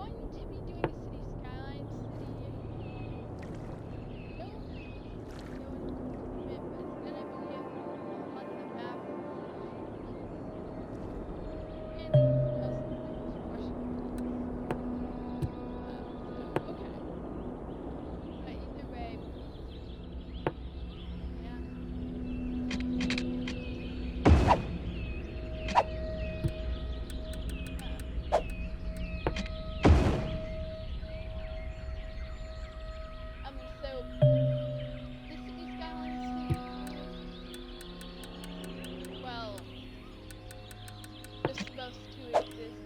going to be doing a city skylines city. No, but it's gonna be on the map. And okay. But either way, yeah. So the city skylines, well, they're supposed to exist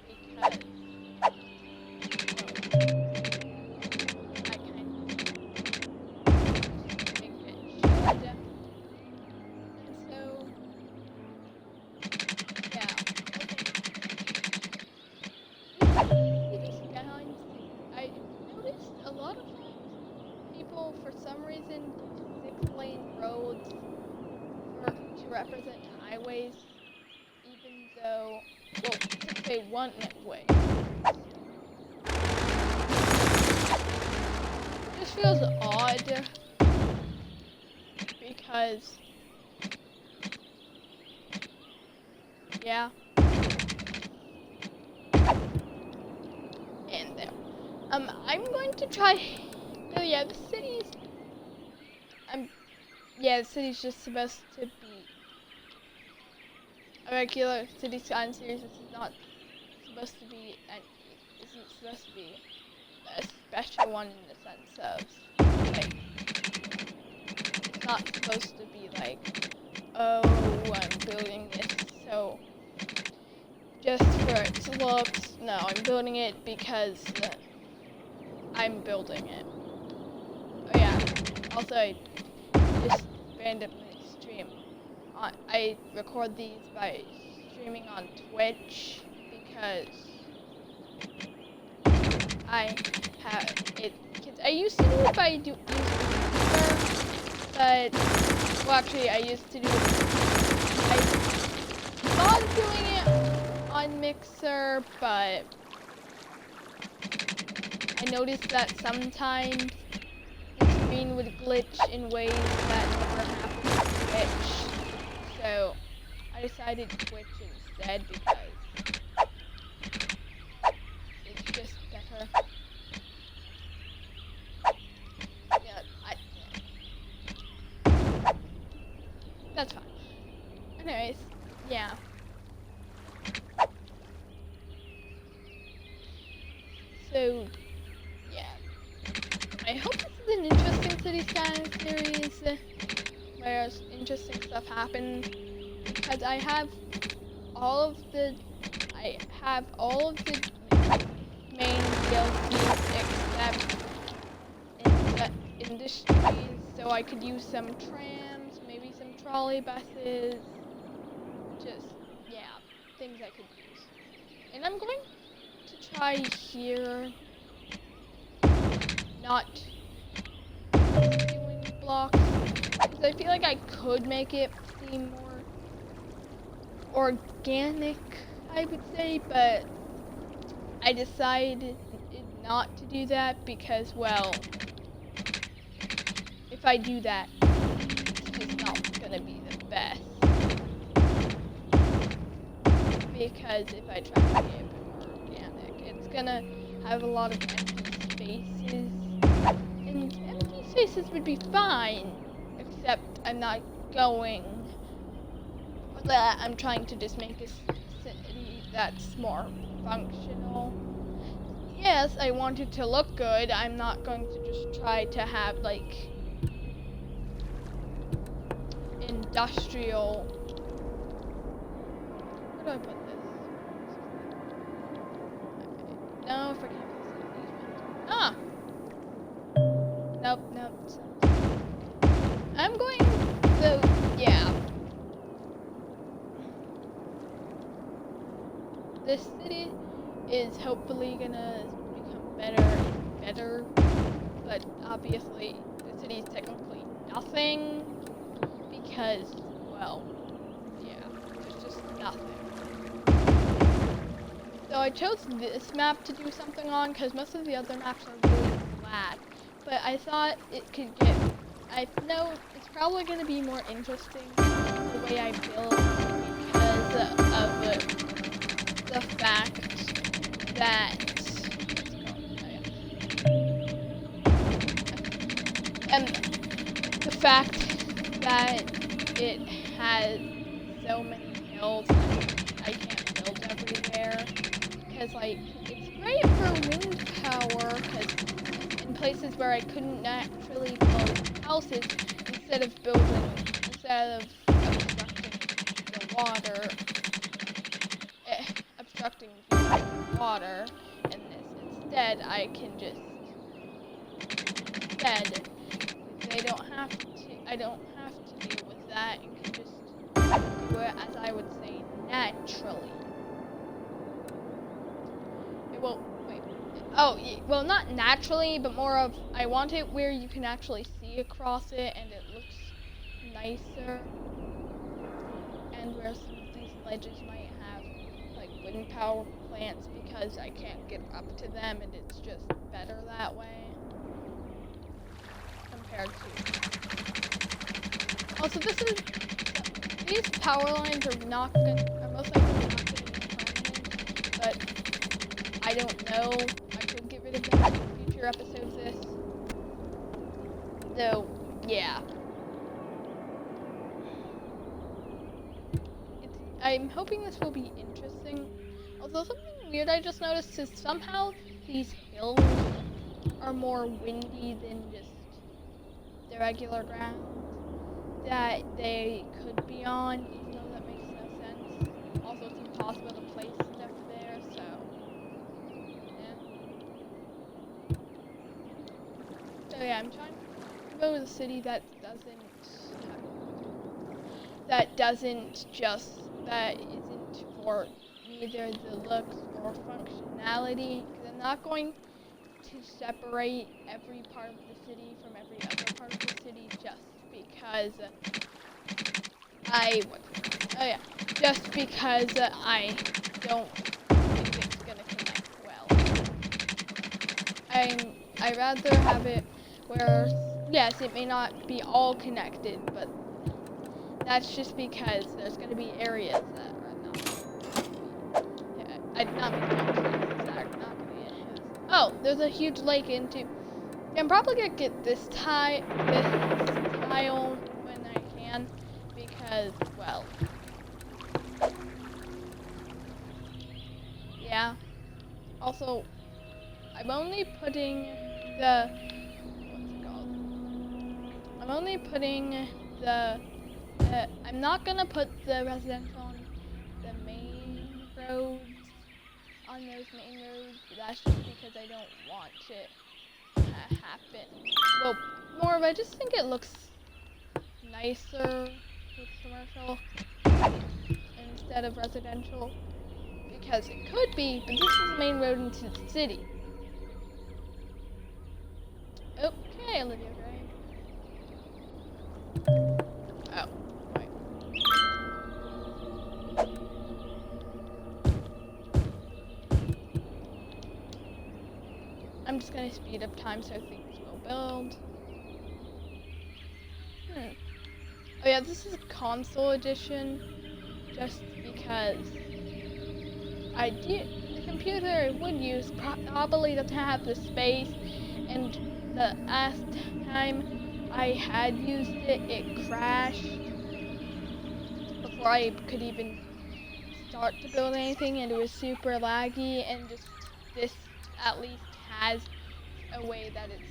because, well, I kind of think it should. And so, yeah. City skylines, I noticed a lot of people, for some reason, use 6-lane roads to represent highways, even though, well, 6A1 way. This feels odd because, yeah. And there. I'm going to try. Oh yeah, the city's. Yeah, the city's just supposed to be a regular city skyline series. This is not supposed to be, and isn't supposed to be a special one in the sense of, like, it's not supposed to be like, oh, I'm building this so just for its looks. No, I'm building it because I'm building it. Oh yeah, also I just randomly stream. I record these by streaming on Twitch because I have it. I used to do it by using Mixer, but well, actually, I used to do. I thought of doing it on Mixer, but I noticed that sometimes the screen would glitch in ways that never happened on Twitch. So I decided Twitch instead because it's just better. Yeah, that's fine. Anyways, yeah. So, yeah. I hope this is an interesting city skyline series where interesting stuff happens, because I have all of the main DLCs except industries, so I could use some trams, maybe some trolley buses, just, yeah, things I could use. And I'm going to try here, not doing blocks, because I feel like I could make it seem more organic, I would say, but I decided not to do that because, well, if I do that, it's just not gonna be the best. Because if I try to make it more organic, it's gonna have a lot of empty spaces. And empty spaces would be fine, except I'm not going for that. I'm trying to just make a city that's more functional. Yes, I want it to look good. I'm not going to just try to have, like, industrial. Where do I put this? No, for campus amusement. Ah! Nope. I'm going to, yeah. This city is hopefully gonna become better and better, but obviously the city is technically nothing because, well, yeah, there's just nothing. So I chose this map to do something on because most of the other maps are really flat. But I thought it could get, I know it's probably going to be more interesting the way I build because of the fact that, and the fact that it has so many hills and I can't build everywhere. Because, like, it's great for wind power, because in places where I couldn't naturally build houses, instead of obstructing the water, obstructing the water, and this, instead, I can just, I don't have to deal with that, and can just do it, as I would say, naturally. Well, not naturally, but more of, I want it where you can actually see across it and it looks nicer. And where some of these ledges might have, like, wind power plants because I can't get up to them and it's just better that way. Compared to... Also, these power lines are most likely not going to be permanent, but I don't know. I could get rid of them in future episodes of this. So, yeah. I'm hoping this will be interesting. Although something weird I just noticed is somehow these hills are more windy than just the regular ground that they could be on, even though that makes no sense. Also, it's impossible to place stuff there, so yeah. So yeah, I'm trying to go to a city that isn't for neither the looks or functionality, because I'm not going to separate every part of the city from every other part of the city just because I don't think it's gonna connect well. I rather have it where, yes, it may not be all connected, but that's just because there's gonna be areas that are not. Yeah, I'm not gonna be issues. Oh, there's a huge lake into. I'm probably gonna get this tile when I can, because, well, yeah. Also, I'm only putting the, I'm not gonna put the residential on the main roads, that's just because I don't want it to happen. Well, more of, I just think it looks nicer with commercial instead of residential, because it could be, but this is the main road into the city. Okay, Olivia Gray. Oh, wait. I'm just gonna speed up time so things will build. Oh yeah, this is console edition, just because the computer would use probably doesn't have the space, and the last time I had used it, it crashed before I could even start to build anything, and it was super laggy, and just this at least has a way that it's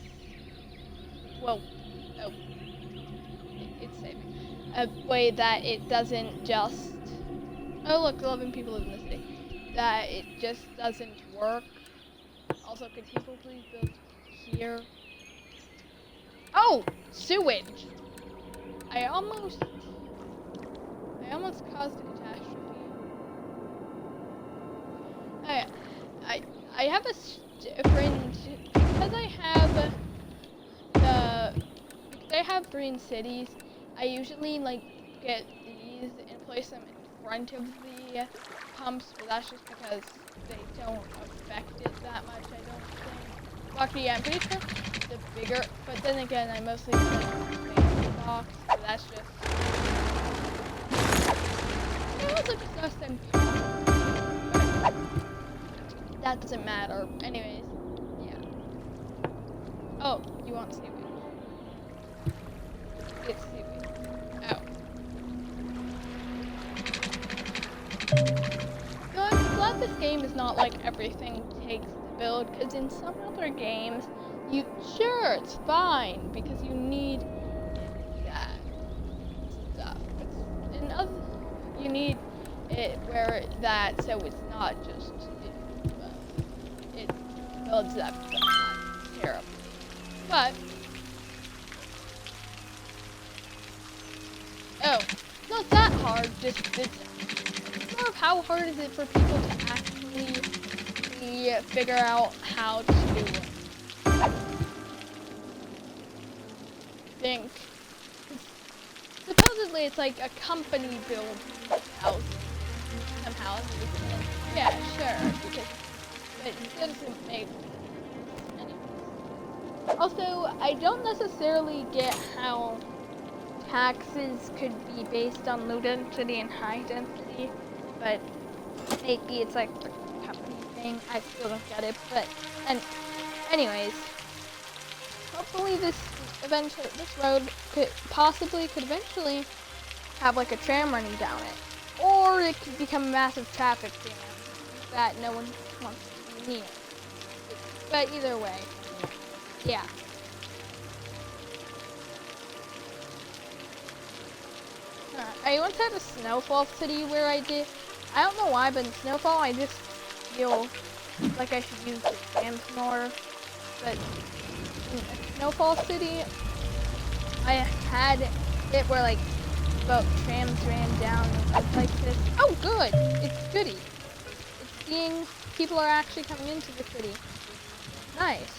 saving. A way that it doesn't just, oh look, 11 people live in the city, that it just doesn't work. Also, could people please build here? Oh, sewage! I almost caused a catastrophe. I have a different, because I have green cities, I usually like get these and place them in front of the pumps, but that's just because they don't affect it that much, I don't think. Well, actually, yeah, I'm pretty sure the bigger, but then again, I mostly use the fancy box, so that's just... It was like just SMP. That doesn't matter. Anyways, yeah. Oh, you want seaweed. Get seaweed. Oh. No, I'm glad this game is not like everything takes to build, because in some other games, sure, it's fine, because you need that stuff. In other, you need it where that, so it's not just, it builds up terribly. But, oh, it's not that hard, just it's more of how hard is it for people to actually figure out how to think. Supposedly it's like a company build housing somehow. Yeah, sure, because it doesn't make any sense. Also, I don't necessarily get how taxes could be based on low density and high density, but maybe it's like the company thing. I still don't get it, but anyways, hopefully this road could eventually have like a tram running down it, or it could become a massive traffic jam that no one wants to be near. But either way, yeah. I once had a snowfall city where I don't know why, but in snowfall I just feel like I should use the trams more. But in a snowfall city, I had it where like boat trams ran down and like this. Oh good! It's goody. It's seeing people are actually coming into the city. Nice.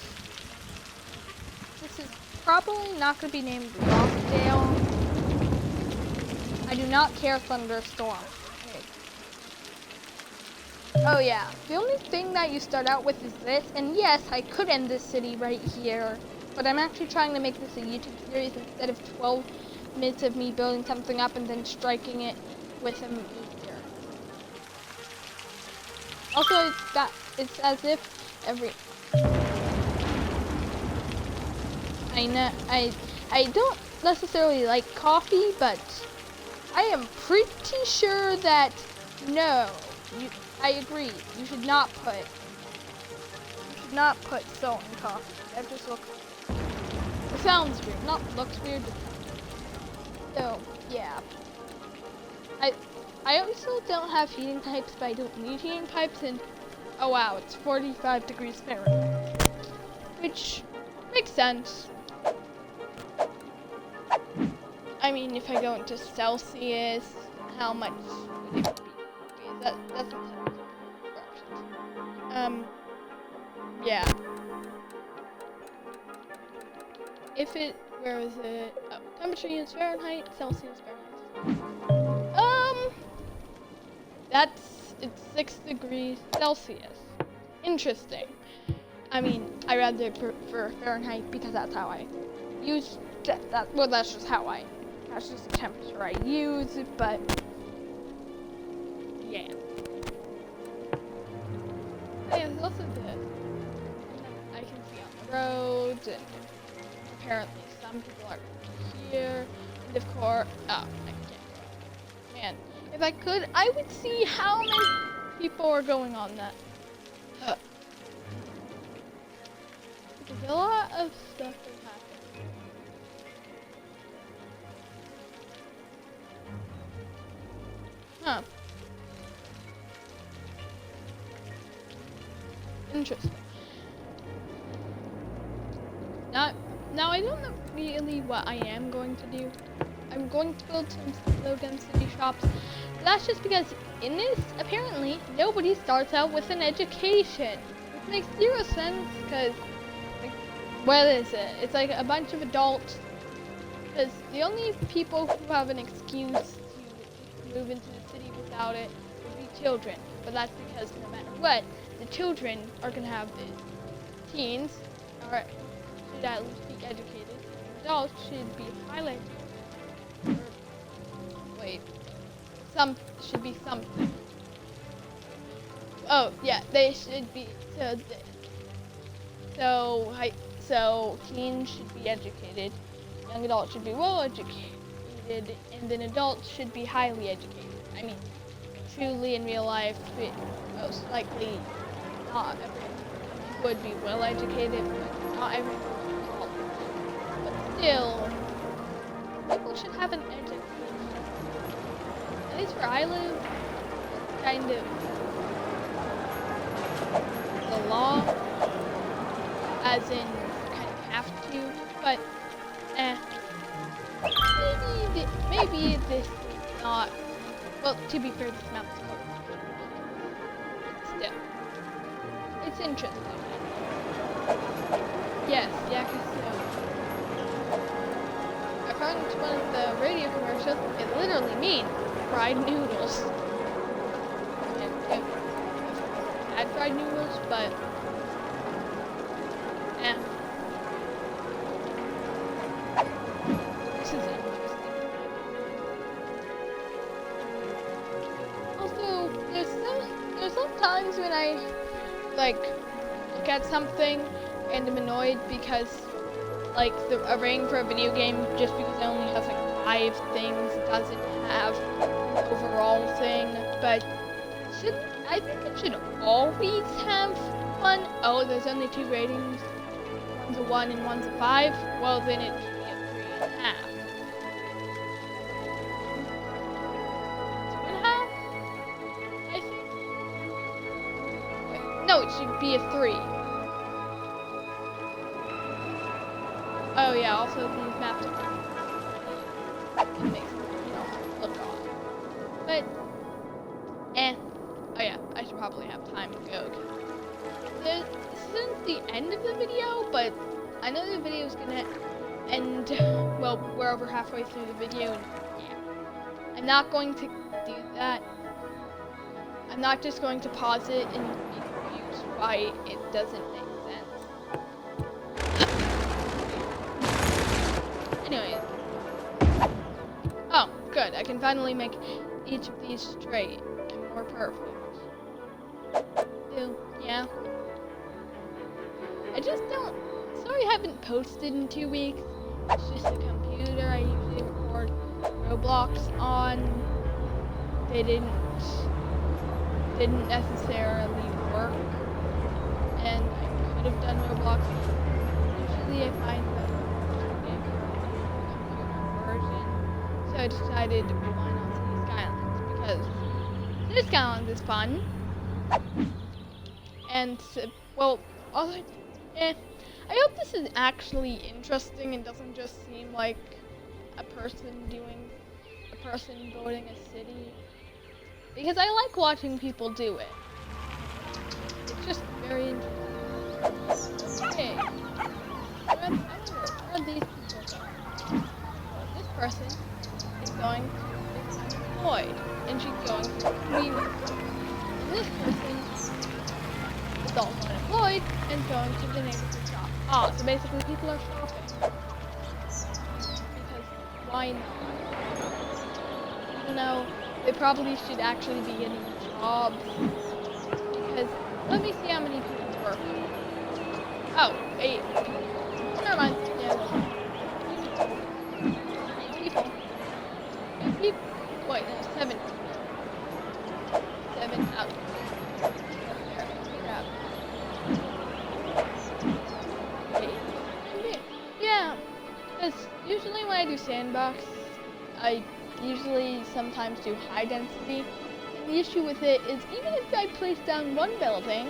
This is probably not going to be named Rockdale. I do not care thunderstorm. Oh yeah, the only thing that you start out with is this, and yes, I could end this city right here, but I'm actually trying to make this a YouTube series instead of 12 minutes of me building something up and then striking it with a meteor. Also, it's as if every... I don't necessarily like coffee, but I am pretty sure that, no, I agree, you should not put salt in coffee. That just looks, it sounds weird, not looks weird, but so, yeah. I also don't have heating pipes, but I don't need heating pipes, and, oh wow, it's 45 degrees Fahrenheit, which makes sense. I mean, if I go into Celsius, how much would it be? That's yeah. If it, where is it? Oh, temperature units Fahrenheit, Celsius Fahrenheit. It's 6 degrees Celsius. Interesting. I mean, I rather prefer Fahrenheit because that's how I use that. Well, that's just the temperature I use, but yeah. Yeah, there's also this. I can see on the roads, and apparently some people are here, and of course, oh, I can't go. Man, if I could, I would see how many people are going on that. There's a lot of stuff that happens. Huh. Interesting. Now I don't know really what I am going to do. I'm going to build some low density shops. That's just because in this, apparently, nobody starts out with an education. Which makes zero sense, because, like, what is it? It's like a bunch of adults. Because the only people who have an excuse to move into the city without it would be children. but that's because no matter what, the children are gonna have this. Teens should at least be educated. Adults should be highly should be something. Oh yeah, they should be so teens should be educated, young adults should be well educated, and then adults should be highly educated. I mean, truly in real life, most likely not everyone would be well educated, but not everyone would be college. But still, people should have an education. At least where I live, it's kind of the law, as in you kind of have to, but maybe this is not, well, to be fair, this map is called, still, it's interesting. Yes, yakisoba. According to one of the radio commercials, it literally means fried noodles. And I had fried noodles, but this is interesting. Also, there's some times when I look at something and I'm annoyed because a ring for a video game, just because it only has 5 things, doesn't have an overall thing, but I think it should always have one. Oh, there's only 2 ratings. One's a 1 and one's a 5. Well, then it should be a 3.5. 2.5? I think. Wait, no, it should be a 3. Oh yeah, also these maps it makes it look off. But oh yeah, I should probably have time to go. This isn't the end of the video, but I know the video is gonna end, well, we're over halfway through the video, and yeah. I'm not going to do that. I'm not just going to pause it and be confused why it doesn't make sense. Anyway. Oh, good. I can finally make each of these straight and more perfect. So, yeah. I just don't... Sorry I haven't posted in 2 weeks. It's just the computer I usually record Roblox on. They didn't necessarily work. And I could have done Roblox. Usually I find that version. So I decided why not City Skylines, because City Skylines is fun. And, well, also, I hope this is actually interesting and doesn't just seem like a person building a city. Because I like watching people do it. It's just very interesting. Okay. Where are these people going? Well, this person is going to be unemployed, and she's going to a convenience store. And this person is also unemployed and going to the neighborhood shop. Ah, so basically people are shopping. Because why not? You know, they probably should actually be getting jobs. Because let me see how many people work. Oh, 8 people. Never mind. Yeah, 8 people. 8 people. Wait, no, 7. 7 out. Yeah, because usually when I do sandbox, I usually sometimes do high density. And the issue with it is even if I place down one building,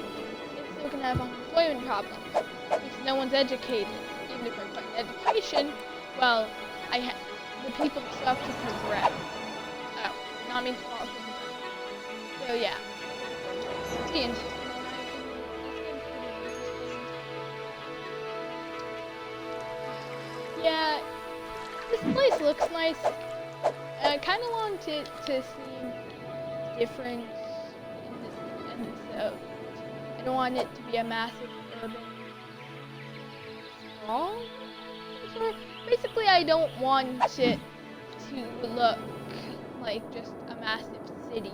it's still gonna have unemployment problems because no one's educated. Even if I put education, well, the people still have to progress. Oh, not me. So yeah, be interesting. Yeah, this place looks nice. I kind of want to see difference in this So I don't want it to be a massive urban sprawl. Sort. Basically, I don't want it to look like just a massive city,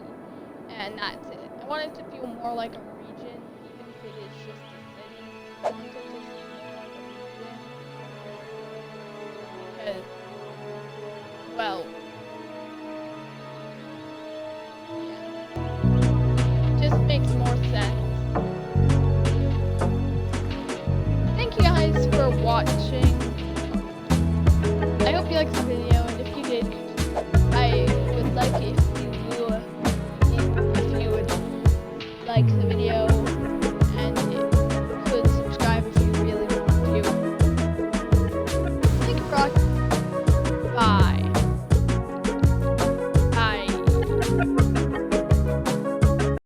and that's it. I want it to feel more like a region, even if it is just a city. I want it to feel more like a region. Because, well,